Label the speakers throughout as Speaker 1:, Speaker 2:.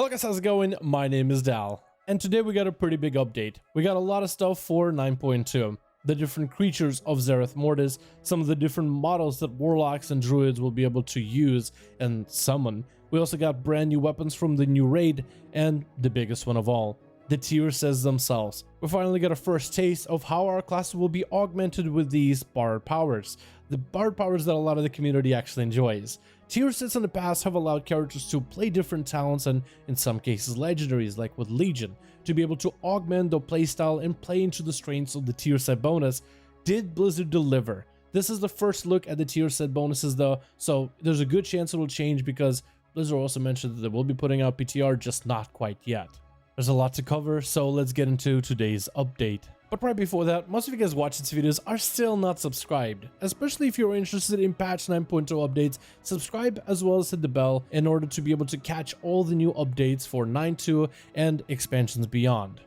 Speaker 1: Hello guys, how's it going? My name is Dal, and today we got a pretty big update. We got a lot of stuff for 9.2. The different creatures of Zereth Mortis, some of the different models that Warlocks and Druids will be able to use and summon. We also got brand new weapons from the new raid, and the biggest one of all, the tier sets themselves. We finally got a first taste of how our classes will be augmented with these bard powers. The bard powers that a lot of the community actually enjoys. Tier sets in the past have allowed characters to play different talents and, in some cases, legendaries like with Legion, to be able to augment their playstyle and play into the strengths of the tier set bonus. Did Blizzard deliver? This is the first look at the tier set bonuses though, so there's a good chance it will change because Blizzard also mentioned that they will be putting out PTR, just not quite yet. There's a lot to cover, so let's get into today's update. But right before that, most of you guys watching these videos are still not subscribed. Especially if you're interested in patch 9.0 updates, subscribe as well as hit the bell in order to be able to catch all the new updates for 9.2 and expansions beyond.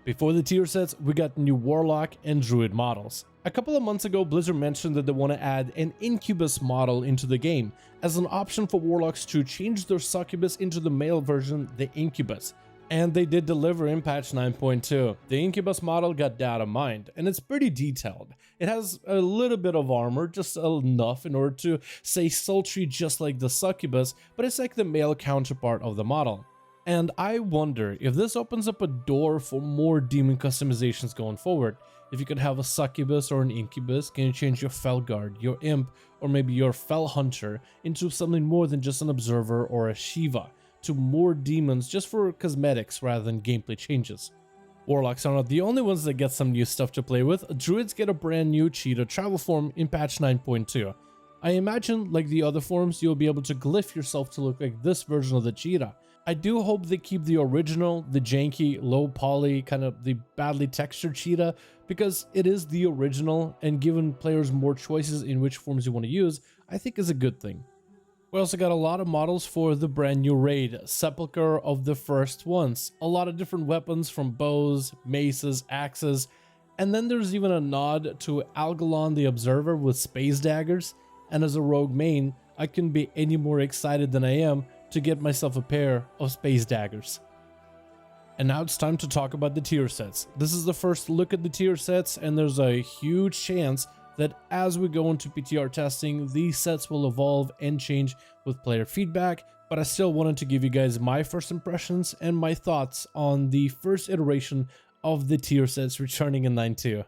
Speaker 1: Before the tier sets, we got new Warlock and Druid models. A couple of months ago, Blizzard mentioned that they want to add an Incubus model into the game as an option for Warlocks to change their succubus into the male version, the Incubus. And they did deliver in patch 9.2. The Incubus model got data mined, and it's pretty detailed. It has a little bit of armor, just enough in order to say sultry just like the succubus, but it's like the male counterpart of the model. And I wonder if this opens up a door for more demon customizations going forward. If you could have a succubus or an incubus, can you change your Felguard, your imp, or maybe your Fel Hunter into something more than just an observer or a Shiva, to more demons just for cosmetics rather than gameplay changes. Warlocks are not the only ones that get some new stuff to play with. Druids get a brand new Cheetah travel form in patch 9.2. I imagine, like the other forms, you'll be able to glyph yourself to look like this version of the Cheetah. I do hope they keep the original, the janky, low poly, kind of the badly textured Cheetah, because it is the original, and giving players more choices in which forms you want to use, I think is a good thing. We also got a lot of models for the brand new raid, Sepulchre of the First Ones. A lot of different weapons from bows, maces, axes, and then there's even a nod to Algalon the Observer with space daggers. And as a rogue main, I couldn't be any more excited than I am to get myself a pair of space daggers. And now it's time to talk about the tier sets. This is the first look at the tier sets, and there's a huge chance that as we go into PTR testing, these sets will evolve and change with player feedback, but I still wanted to give you guys my first impressions and my thoughts on the first iteration of the tier sets returning in 9.2.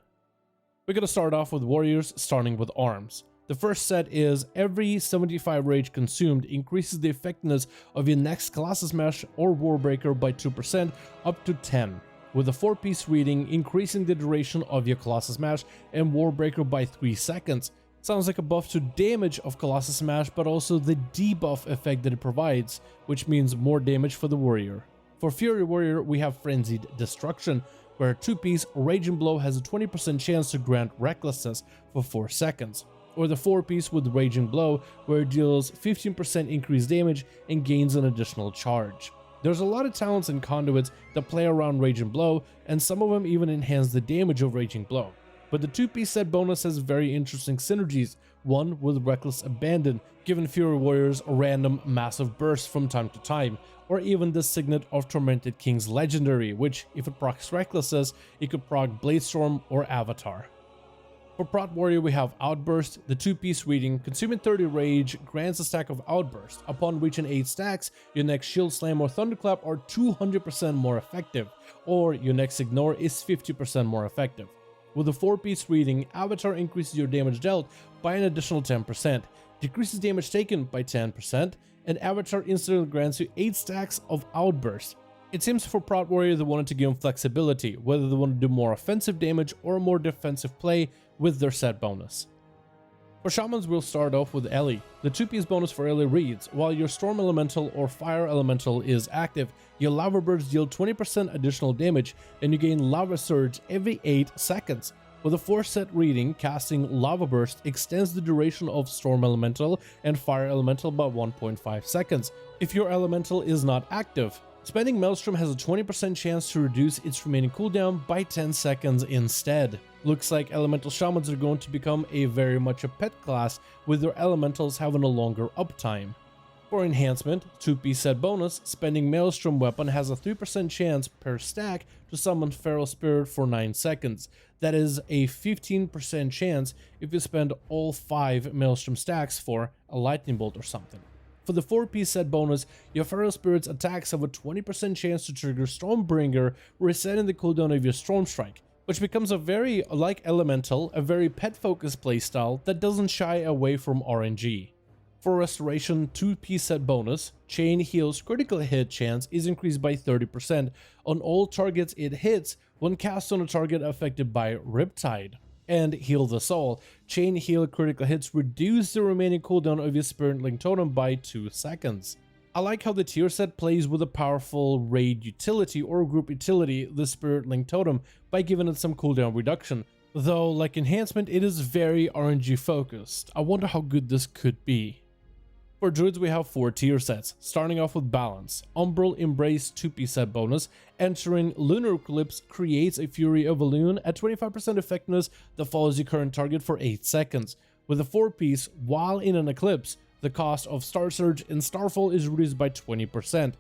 Speaker 1: We're going to start off with warriors, starting with arms. The first set is every 75 rage consumed increases the effectiveness of your next Colossus Smash or Warbreaker by 2% up to 10. With a 4-piece reading, increasing the duration of your Colossus Smash and Warbreaker by 3 seconds. Sounds like a buff to damage of Colossus Smash, but also the debuff effect that it provides, which means more damage for the warrior. For Fury Warrior, we have Frenzied Destruction, where a 2-piece Raging Blow has a 20% chance to grant Recklessness for 4 seconds. Or the 4-piece with Raging Blow, where it deals 15% increased damage and gains an additional charge. There's a lot of talents and conduits that play around Raging Blow, and some of them even enhance the damage of Raging Blow. But the 2-piece set bonus has very interesting synergies, one with Reckless Abandon, giving Fury Warriors a random massive burst from time to time, or even the Signet of Tormented King's Legendary, which, if it procs Recklessness, it could proc Bladestorm or Avatar. For Prot Warrior, we have Outburst. The 2-piece reading, consuming 30 rage, grants a stack of Outburst. Upon reaching 8 stacks, your next Shield Slam or Thunderclap are 200% more effective, or your next Ignore is 50% more effective. With the 4-piece reading, Avatar increases your damage dealt by an additional 10%, decreases damage taken by 10%, and Avatar instantly grants you 8 stacks of Outburst. It seems for Prot Warrior they wanted to give them flexibility, whether they want to do more offensive damage or more defensive play with their set bonus. For Shamans, we'll start off with Ellie. The 2-piece bonus for Ellie reads, while your Storm Elemental or Fire Elemental is active, your Lava Birds deal 20% additional damage and you gain Lava Surge every 8 seconds. With a 4-set reading, casting Lava Burst extends the duration of Storm Elemental and Fire Elemental by 1.5 seconds if your Elemental is not active. Spending Maelstrom has a 20% chance to reduce its remaining cooldown by 10 seconds instead. Looks like Elemental Shamans are going to become very much a pet class, with their Elementals having a longer uptime. For enhancement, 2-piece set bonus, spending Maelstrom weapon has a 3% chance per stack to summon Feral Spirit for 9 seconds. That is a 15% chance if you spend all 5 Maelstrom stacks for a Lightning Bolt or something. For the 4-piece set bonus, your Feral Spirit's attacks have a 20% chance to trigger Stormbringer, resetting the cooldown of your Storm Strike, which becomes a very, like Elemental, a very pet-focused playstyle that doesn't shy away from RNG. For Restoration 2-piece set bonus, Chain Heal's critical hit chance is increased by 30% on all targets it hits when cast on a target affected by Riptide. And Heal the Soul, Chain Heal critical hits reduce the remaining cooldown of your Spirit Link Totem by 2 seconds. I like how the tier set plays with a powerful raid utility or group utility, the Spirit Link Totem, by giving it some cooldown reduction. Though, like enhancement, it is very RNG focused. I wonder how good this could be. For druids, we have 4 tier sets, starting off with Balance. Umbral Embrace 2-piece set bonus. Entering Lunar Eclipse creates a Fury of a Loon at 25% effectiveness that follows your current target for 8 seconds. With a 4-piece, while in an eclipse, the cost of Star Surge and Starfall is reduced by 20%.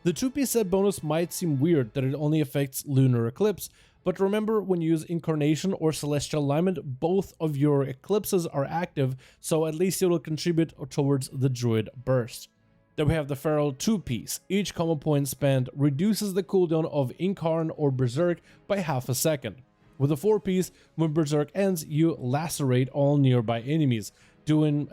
Speaker 1: The 2-piece set bonus might seem weird that it only affects Lunar Eclipse, but remember, when you use Incarnation or Celestial Alignment, both of your eclipses are active, so at least it will contribute towards the Druid burst. Then we have the Feral 2-piece. Each combo point spent reduces the cooldown of Incarn or Berserk by half a second. With a 4-piece, when Berserk ends, you lacerate all nearby enemies, doing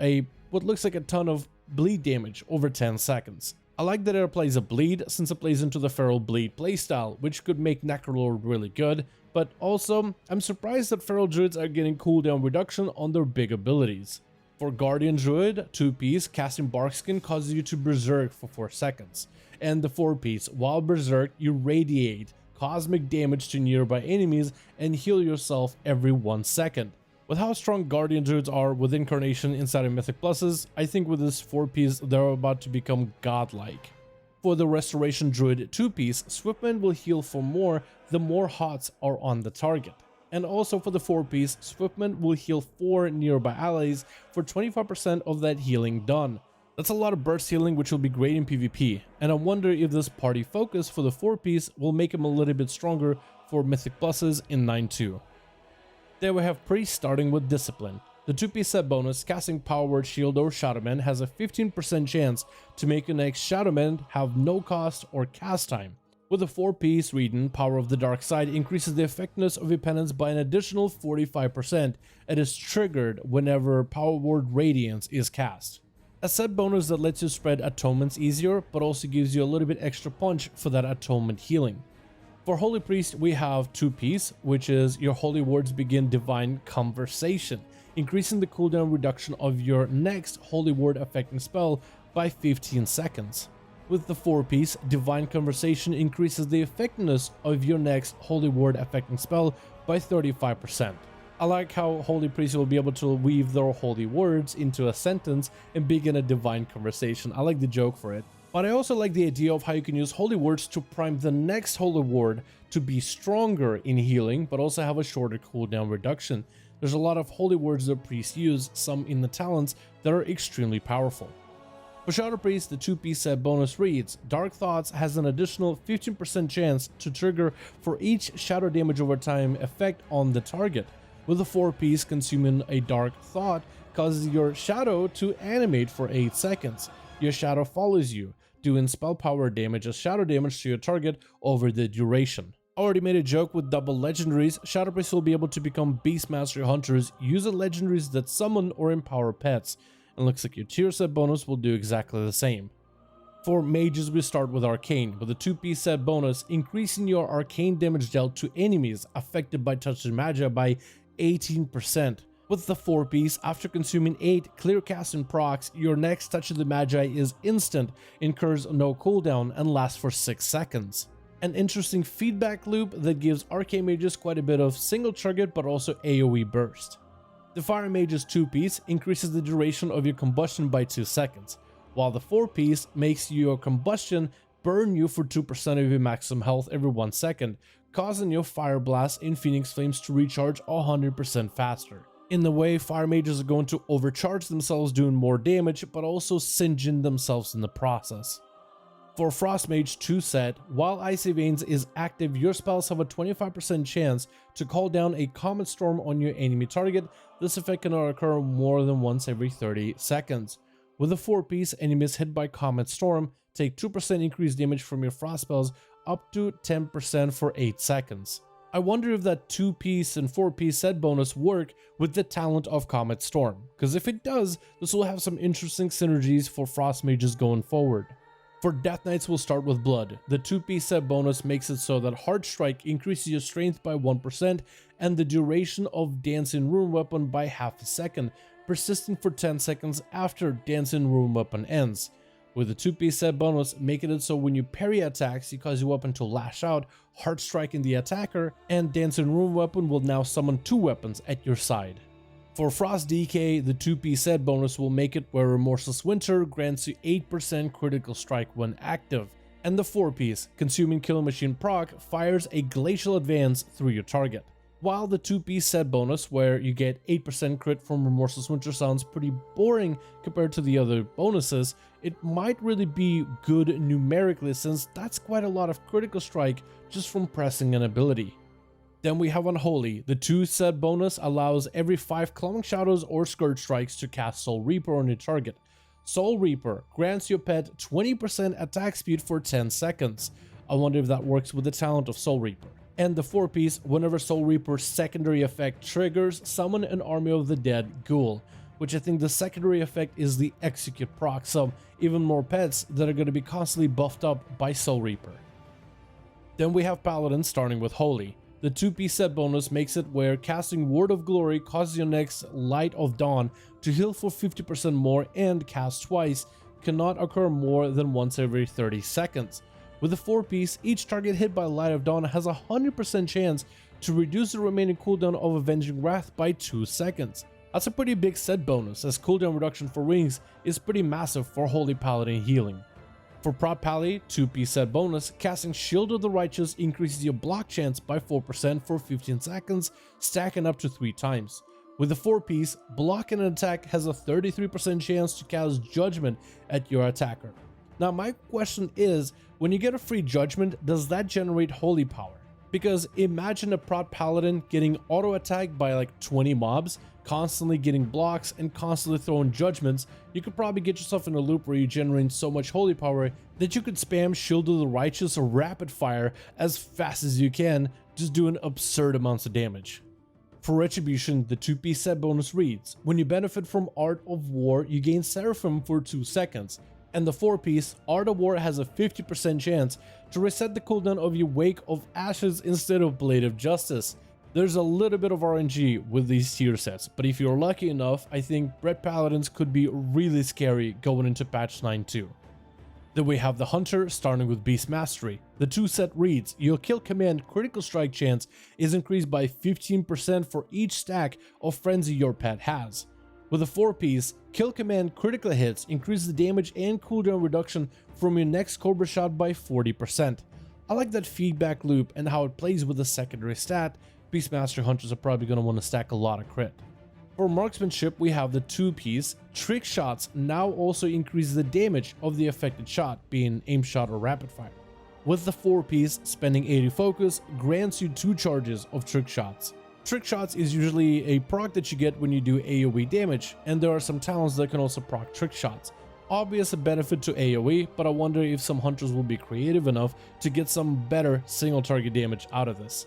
Speaker 1: what looks like a ton of bleed damage over 10 seconds. I like that it applies a bleed since it plays into the Feral Bleed playstyle, which could make Necrolord really good, but also, I'm surprised that Feral Druids are getting cooldown reduction on their big abilities. For Guardian Druid, 2-piece, casting Barkskin causes you to Berserk for 4 seconds, and the 4-piece, while Berserk, you radiate cosmic damage to nearby enemies and heal yourself every 1 second. With how strong Guardian Druids are with Incarnation inside of Mythic Pluses, I think with this 4-piece they're about to become godlike. For the Restoration Druid 2-piece, Swiftman will heal for more the more hots are on the target. And also for the 4-piece, Swiftman will heal 4 nearby allies for 25% of that healing done. That's a lot of burst healing, which will be great in PvP, and I wonder if this party focus for the 4-piece will make him a little bit stronger for Mythic Pluses in 9.2. There we have Priest starting with Discipline. The 2-piece set bonus, casting Power Word Shield or Shadowman has a 15% chance to make your next Shadowman have no cost or cast time. With a 4-piece, Reading Power of the Dark Side increases the effectiveness of your penance by an additional 45% and is triggered whenever Power Word Radiance is cast. A set bonus that lets you spread atonements easier, but also gives you a little bit extra punch for that atonement healing. For Holy Priest, we have 2-piece, which is your Holy Words begin Divine Conversation, increasing the cooldown reduction of your next Holy Word affecting spell by 15 seconds. With the 4-piece, Divine Conversation increases the effectiveness of your next Holy Word affecting spell by 35%. I like how Holy Priest will be able to weave their holy words into a sentence and begin a divine conversation. I like the joke for it. But I also like the idea of how you can use holy words to prime the next holy word to be stronger in healing, but also have a shorter cooldown reduction. There's a lot of holy words that priests use, some in the talents, that are extremely powerful. For Shadow Priest, the 2-piece set bonus reads, Dark Thoughts has an additional 15% chance to trigger for each shadow damage over time effect on the target. With a 4-piece, consuming a Dark Thought causes your shadow to animate for 8 seconds. Your shadow follows you, doing spell power damage as shadow damage to your target over the duration. I already made a joke with double legendaries. Shadow Priest will be able to become Beastmaster Hunters using legendaries that summon or empower pets, and looks like your tier set bonus will do exactly the same. For mages, we start with Arcane, with a 2-piece set bonus, increasing your arcane damage dealt to enemies affected by Touch the Magi by 18%. With the 4-piece, after consuming 8 clear cast and procs, your next Touch of the Magi is instant, incurs no cooldown, and lasts for 6 seconds. An interesting feedback loop that gives Arcane Mages quite a bit of single target but also AoE burst. The Fire Mage's 2-piece increases the duration of your combustion by 2 seconds, while the 4-piece makes your combustion burn you for 2% of your maximum health every 1 second, causing your Fire Blast and Phoenix Flames to recharge 100% faster. In the way, fire mages are going to overcharge themselves doing more damage, but also singeing themselves in the process. For Frost Mage 2 set, while Icy Veins is active, your spells have a 25% chance to call down a Comet Storm on your enemy target. This effect cannot occur more than once every 30 seconds. With a 4-piece, enemies hit by Comet Storm take 2% increased damage from your frost spells up to 10% for 8 seconds. I wonder if that 2-piece and 4-piece set bonus work with the talent of Comet Storm, because if it does, this will have some interesting synergies for Frost Mages going forward. For Death Knights, we'll start with Blood. The 2-piece set bonus makes it so that Hard Strike increases your strength by 1% and the duration of Dancing Rune Weapon by half a second, persisting for 10 seconds after Dancing Rune Weapon ends. With the 2-piece set bonus, making it so when you parry attacks, you cause your weapon to lash out, hard striking the attacker, and Dancing Rune Weapon will now summon 2 weapons at your side. For Frost DK, the 2-piece set bonus will make it where Remorseless Winter grants you 8% critical strike when active, and the 4-piece, Consuming Killing Machine proc, fires a Glacial Advance through your target. While the 2-piece set bonus, where you get 8% crit from Remorseless Winter, sounds pretty boring compared to the other bonuses, it might really be good numerically, since that's quite a lot of critical strike just from pressing an ability. Then we have Unholy. The 2 set bonus allows every 5 Clumbing Shadows or Scourge Strikes to cast Soul Reaper on your target. Soul Reaper grants your pet 20% attack speed for 10 seconds. I wonder if that works with the talent of Soul Reaper. And the 4-piece, whenever Soul Reaper's secondary effect triggers, summon an army of the dead ghoul, which I think the secondary effect is the Execute proc, so even more pets that are going to be constantly buffed up by Soul Reaper. Then we have Paladin, starting with Holy. The 2-piece set bonus makes it where casting Word of Glory causes your next Light of Dawn to heal for 50% more and cast twice, cannot occur more than once every 30 seconds. With the 4-piece, each target hit by Light of Dawn has a 100% chance to reduce the remaining cooldown of Avenging Wrath by 2 seconds. That's a pretty big set bonus, as cooldown reduction for Wings is pretty massive for Holy Paladin healing. For Prot Pally, 2-piece set bonus, casting Shield of the Righteous increases your block chance by 4% for 15 seconds, stacking up to 3 times. With the 4-piece, blocking an attack has a 33% chance to cast Judgment at your attacker. Now my question is, when you get a free Judgment, does that generate Holy Power? Because imagine a Prot Paladin getting auto-attacked by like 20 mobs, constantly getting blocks and constantly throwing judgments. You could probably get yourself in a loop where you generate so much holy power that you could spam Shield of the Righteous or Rapid Fire as fast as you can, just doing absurd amounts of damage. For Retribution, the 2-piece set bonus reads, when you benefit from Art of War, you gain Seraphim for 2 seconds. And the 4-piece, Art of War has a 50% chance to reset the cooldown of your Wake of Ashes instead of Blade of Justice. There's a little bit of RNG with these tier sets, but if you're lucky enough, I think Red Paladins could be really scary going into patch 9.2. Then we have the Hunter, starting with Beast Mastery. The 2 set reads, your kill command critical strike chance is increased by 15% for each stack of Frenzy your pet has. With a 4-piece, kill command critical hits increase the damage and cooldown reduction from your next Cobra shot by 40%. I like that feedback loop and how it plays with the secondary stat. Beastmaster Hunters are probably going to want to stack a lot of crit. For Marksmanship, we have the 2-piece. Trick Shots now also increase the damage of the affected shot, being aim shot or rapid fire. With the 4-piece, spending 80 focus grants you 2 charges of Trick Shots. Trick Shots is usually a proc that you get when you do AoE damage, and there are some talents that can also proc Trick Shots. Obvious benefit to AoE, but I wonder if some hunters will be creative enough to get some better single target damage out of this.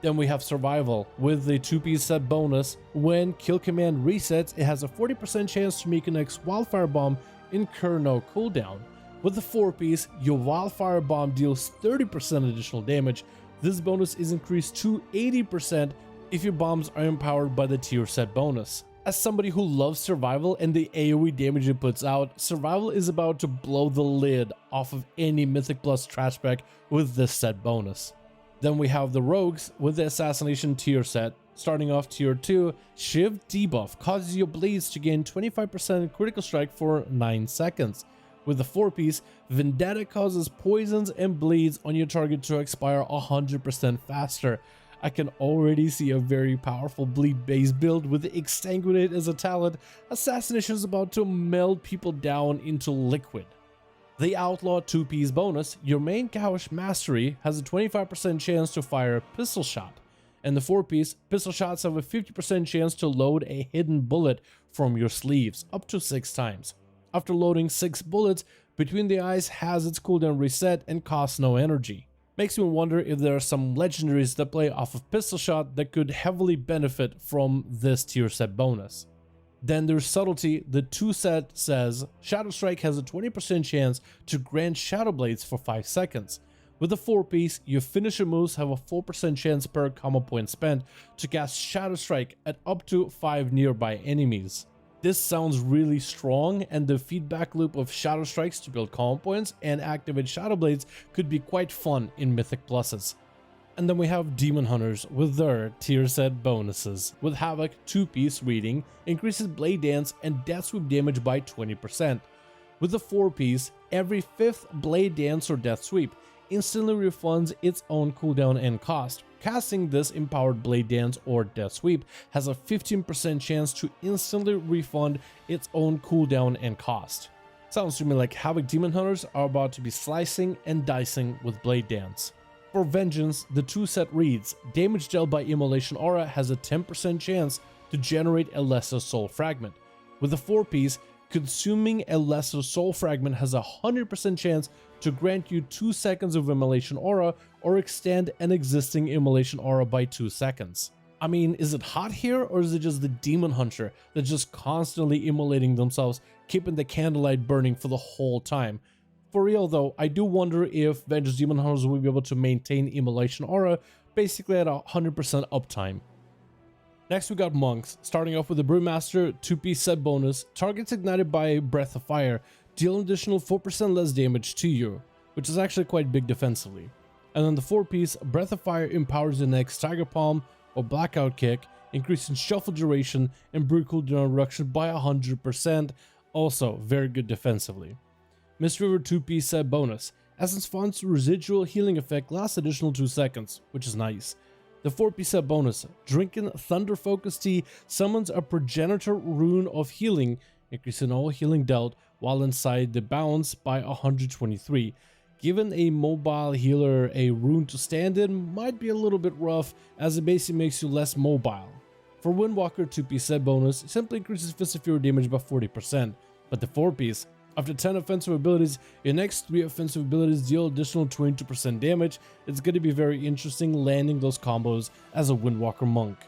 Speaker 1: Then we have Survival. With the 2-piece set bonus, when kill command resets, it has a 40% chance to make your next Wildfire Bomb incur no cooldown. With the 4-piece, your Wildfire Bomb deals 30% additional damage. This bonus is increased to 80% if your bombs are empowered by the tier set bonus. As somebody who loves Survival and the AoE damage it puts out, Survival is about to blow the lid off of any Mythic Plus trash bag with this set bonus. Then we have the Rogues with the Assassination Tier Set. Starting off Tier 2, Shiv Debuff causes your bleeds to gain 25% critical strike for 9 seconds. With the 4-piece, Vendetta causes poisons and bleeds on your target to expire 100% faster. I can already see a very powerful bleed base build with Exsanguinate as a talent. Assassination is about to melt people down into liquid. The Outlaw 2-piece bonus, your main Cowish Mastery has a 25% chance to fire a pistol shot. And the 4-piece, pistol shots have a 50% chance to load a hidden bullet from your sleeves, up to 6 times. After loading 6 bullets, Between the Eyes has its cooldown reset and costs no energy. Makes me wonder if there are some legendaries that play off of pistol shot that could heavily benefit from this tier set bonus. Then there's Subtlety. The 2 set says Shadow Strike has a 20% chance to grant Shadow Blades for 5 seconds. With the 4-piece, your finisher moves have a 4% chance per combo point spent to cast Shadow Strike at up to 5 nearby enemies. This sounds really strong, and the feedback loop of Shadow Strikes to build combo points and activate Shadow Blades could be quite fun in Mythic Pluses. And then we have Demon Hunters with their tier set bonuses. With Havoc, 2-piece reading increases Blade Dance and Death Sweep damage by 20%. With the 4-piece, every 5th Blade Dance or Death Sweep instantly refunds its own cooldown and cost. Casting this empowered Blade Dance or Death Sweep has a 15% chance to instantly refund its own cooldown and cost. Sounds to me like Havoc Demon Hunters are about to be slicing and dicing with Blade Dance. For Vengeance, the 2 set reads, damage dealt by Immolation Aura has a 10% chance to generate a Lesser Soul Fragment. With the 4-piece, consuming a Lesser Soul Fragment has a 100% chance to grant you 2 seconds of Immolation Aura or extend an existing Immolation Aura by 2 seconds. I mean, is it hot here, or is it just the Demon Hunter that's just constantly immolating themselves, keeping the candlelight burning for the whole time? For real though, I do wonder if Vengeance Demon Hunters will be able to maintain Immolation Aura basically at 100% uptime. Next we got Monks, starting off with the Brewmaster 2-piece set bonus. Targets ignited by Breath of Fire deal an additional 4% less damage to you, which is actually quite big defensively. And then the 4-piece, Breath of Fire empowers the next Tiger Palm or Blackout Kick, increasing shuffle duration and brew cooldown reduction by 100%, also very good defensively. Mist River 2-piece set bonus. Essence Font's residual healing effect lasts additional 2 seconds, which is nice. The 4-piece set bonus. Drinking Thunder Focus Tea summons a Progenitor Rune of Healing, increasing all healing dealt while inside the bounds by 123. Given a mobile healer a rune to stand in might be a little bit rough, as it basically makes you less mobile. For Windwalker 2-piece set bonus, it simply increases Fist of Fury damage by 40%, but the 4-piece, after 10 offensive abilities, your next 3 offensive abilities deal additional 22% damage. It's going to be very interesting landing those combos as a Windwalker monk.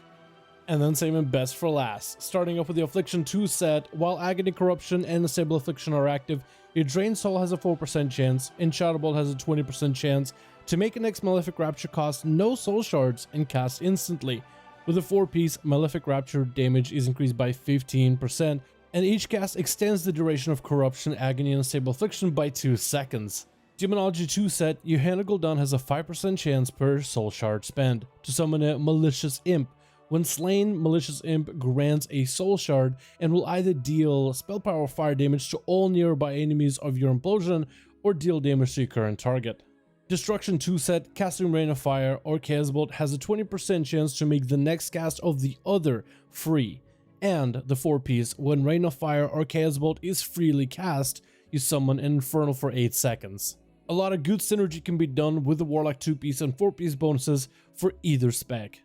Speaker 1: And then saving best for last, starting off with the Affliction 2 set. While Agony, Corruption, and Stable Affliction are active, your Drained Soul has a 4% chance, and Shadow Bolt has a 20% chance to make a next Malefic Rapture cost no soul shards and cast instantly. With a 4-piece, Malefic Rapture damage is increased by 15%, and each cast extends the duration of Corruption, Agony, and Stable Affliction by 2 seconds. Demonology 2 set, your Hand of Gul'dan has a 5% chance per soul shard spend to summon a Malicious Imp. When slain, Malicious Imp grants a soul shard and will either deal spell power or fire damage to all nearby enemies of your implosion or deal damage to your current target. Destruction 2 set, casting Rain of Fire or Chaos Bolt has a 20% chance to make the next cast of the other free. And the 4-piece, when Rain of Fire or Chaos Bolt is freely cast, you summon an Infernal for 8 seconds. A lot of good synergy can be done with the Warlock 2-piece and 4-piece bonuses for either spec.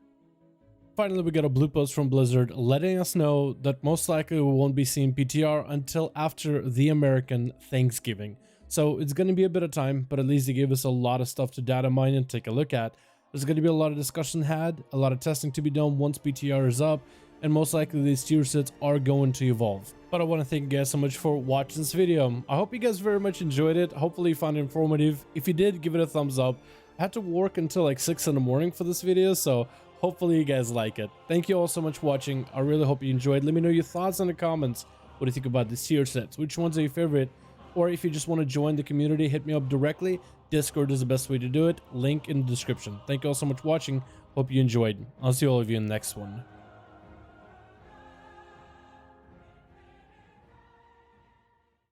Speaker 1: Finally, we got a blue post from Blizzard letting us know that most likely we won't be seeing PTR until after the American Thanksgiving. So it's going to be a bit of time, but at least they gave us a lot of stuff to data mine and take a look at. There's going to be a lot of discussion had, a lot of testing to be done once PTR is up, and most likely these tier sets are going to evolve. But I want to thank you guys so much for watching this video. I hope you guys very much enjoyed it. Hopefully you found it informative. If you did, give it a thumbs up. I had to work until like 6 in the morning for this video, so hopefully you guys like it. Thank you all so much for watching. I really hope you enjoyed. Let me know your thoughts in the comments. What do you think about these tier sets? Which ones are your favorite? Or if you just want to join the community, hit me up directly. Discord is the best way to do it. Link in the description. Thank you all so much for watching. Hope you enjoyed. I'll see all of you in the next one.